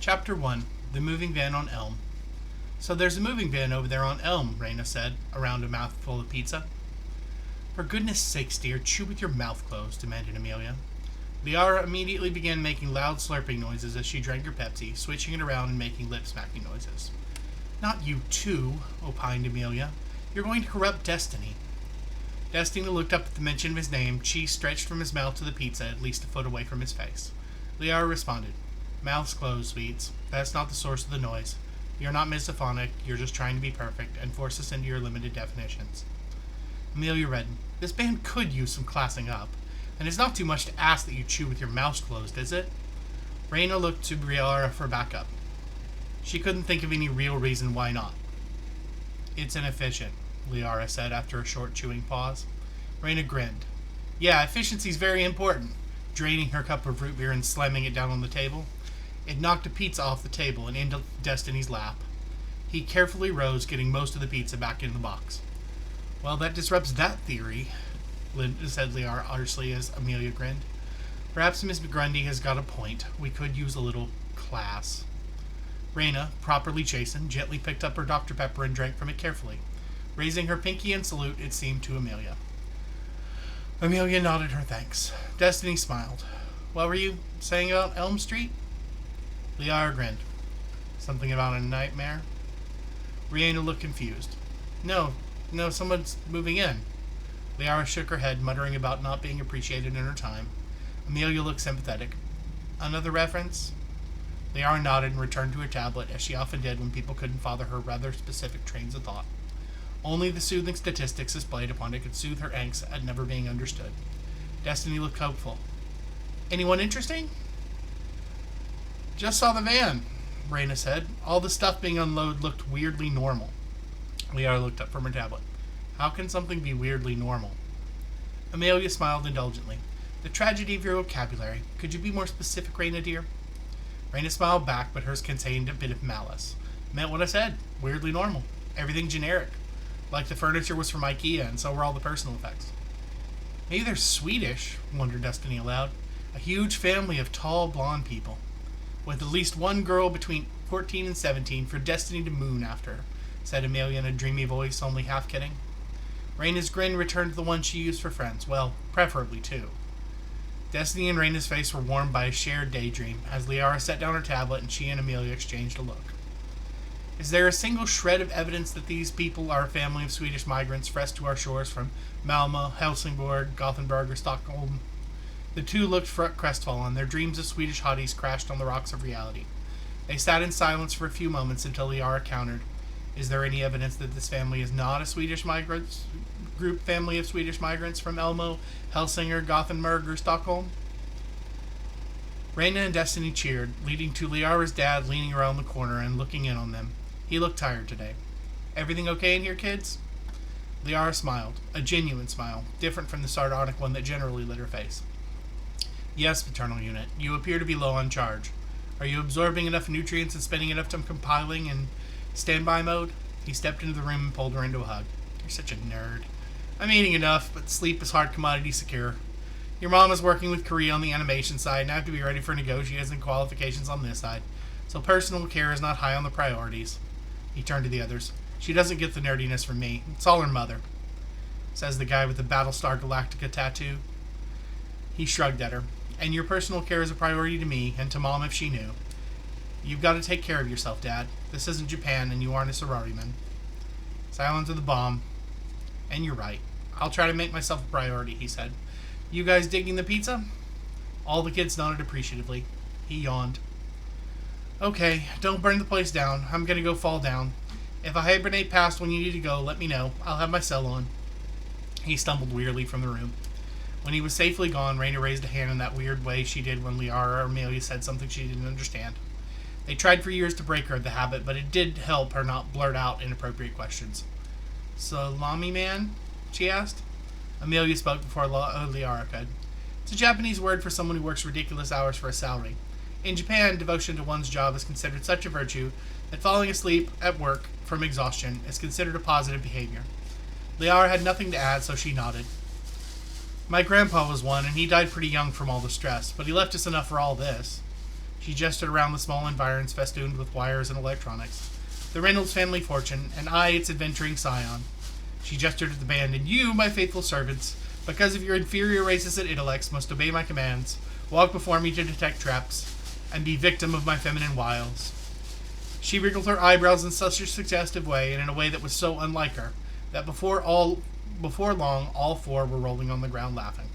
Chapter 1. The Moving Van on Elm. So there's a moving van over there on Elm, Raina said, around a mouthful of pizza. For goodness sakes, dear, chew with your mouth closed, demanded Amelia. Liara immediately began making loud slurping noises as she drank her Pepsi, switching it around and making lip-smacking noises. Not you too, opined Amelia. You're going to corrupt Destiny. Destiny looked up at the mention of his name, cheese stretched from his mouth to the pizza at least a foot away from his face. Liara responded, Mouths closed, sweets. That's not the source of the noise. You're not misophonic, you're just trying to be perfect and force us into your limited definitions. Amelia reddened. This band could use some classing up, and it's not too much to ask that you chew with your mouth closed, is it? Raina looked to Liara for backup. She couldn't think of any real reason why not. It's inefficient, Liara said after a short chewing pause. Raina grinned. Yeah, efficiency's very important, draining her cup of root beer and slamming it down on the table. It knocked a pizza off the table and into Destiny's lap. He carefully rose, getting most of the pizza back in the box. Well, that disrupts that theory, said Liara archly as Amelia grinned. Perhaps Miss Grundy has got a point. We could use a little class. Raina, properly chastened, gently picked up her Dr. Pepper and drank from it carefully. Raising her pinky in salute, it seemed to Amelia. Amelia nodded her thanks. Destiny smiled. What were you saying about Elm Street? Liara grinned. Something about a nightmare? Raina looked confused. No, someone's moving in. Liara shook her head, muttering about not being appreciated in her time. Amelia looked sympathetic. Another reference? Liara nodded and returned to her tablet, as she often did when people couldn't father her rather specific trains of thought. Only the soothing statistics displayed upon it could soothe her angst at never being understood. Destiny looked hopeful. Anyone interesting? Just saw the van, Raina said. All the stuff being unloaded looked weirdly normal. Liara looked up from her tablet. How can something be weirdly normal? Amelia smiled indulgently. The tragedy of your vocabulary. Could you be more specific, Raina, dear? Raina smiled back, but hers contained a bit of malice. Meant what I said. Weirdly normal. Everything generic. Like the furniture was from IKEA, and so were all the personal effects. Maybe they're Swedish, wondered Destiny aloud. A huge family of tall, blonde people. With at least one girl between 14 and 17 for Destiny to moon after, said Amelia in a dreamy voice, only half kidding. Raina's grin returned to the one she used for friends. Well, preferably two. Destiny and Raina's face were warmed by a shared daydream, as Liara set down her tablet and she and Amelia exchanged a look. Is there a single shred of evidence that these people are a family of Swedish migrants fresh to our shores from Malmö, Helsingborg, Gothenburg, or Stockholm? The two looked crestfallen. Their dreams of Swedish hotties crashed on the rocks of reality. They sat in silence for a few moments until Liara countered. Is there any evidence that this family is not a Swedish family of Swedish migrants from Elmo, Helsingborg, Gothenburg, or Stockholm? Raina and Destiny cheered, leading to Liara's dad leaning around the corner and looking in on them. He looked tired today. Everything okay in here, kids? Liara smiled, a genuine smile, different from the sardonic one that generally lit her face. Yes, paternal unit, you appear to be low on charge. Are you absorbing enough nutrients and spending enough time compiling in standby mode? He stepped into the room and pulled her into a hug. You're such a nerd. I'm eating enough, but sleep is hard commodity secure. Your mom is working with Korea on the animation side, and I have to be ready for negotiations and qualifications on this side. So personal care is not high on the priorities. He turned to the others. She doesn't get the nerdiness from me. It's all her mother, says the guy with the Battlestar Galactica tattoo. He shrugged at her. And your personal care is a priority to me, and to Mom if she knew. You've got to take care of yourself, Dad. This isn't Japan, and you aren't a sorority-man. Silence of the bomb. And you're right. I'll try to make myself a priority, he said. You guys digging the pizza? All the kids nodded appreciatively. He yawned. Okay, don't burn the place down. I'm going to go fall down. If I hibernate past when you need to go, let me know. I'll have my cell on. He stumbled wearily from the room. When he was safely gone, Raina raised a hand in that weird way she did when Liara or Amelia said something she didn't understand. They tried for years to break her of the habit, but it did help her not blurt out inappropriate questions. Salami man? She asked. Amelia spoke before Liara could. It's a Japanese word for someone who works ridiculous hours for a salary. In Japan, devotion to one's job is considered such a virtue that falling asleep at work from exhaustion is considered a positive behavior. Liara had nothing to add, so she nodded. My grandpa was one, and he died pretty young from all the stress, but he left us enough for all this. She gestured around the small environs festooned with wires and electronics. The Reynolds family fortune, and I, its adventuring scion. She gestured at the band, and you, my faithful servants, because of your inferior races and intellects, must obey my commands, walk before me to detect traps, and be victim of my feminine wiles. She wriggled her eyebrows in such a suggestive way, and in a way that was so unlike her, that before long all four were rolling on the ground laughing.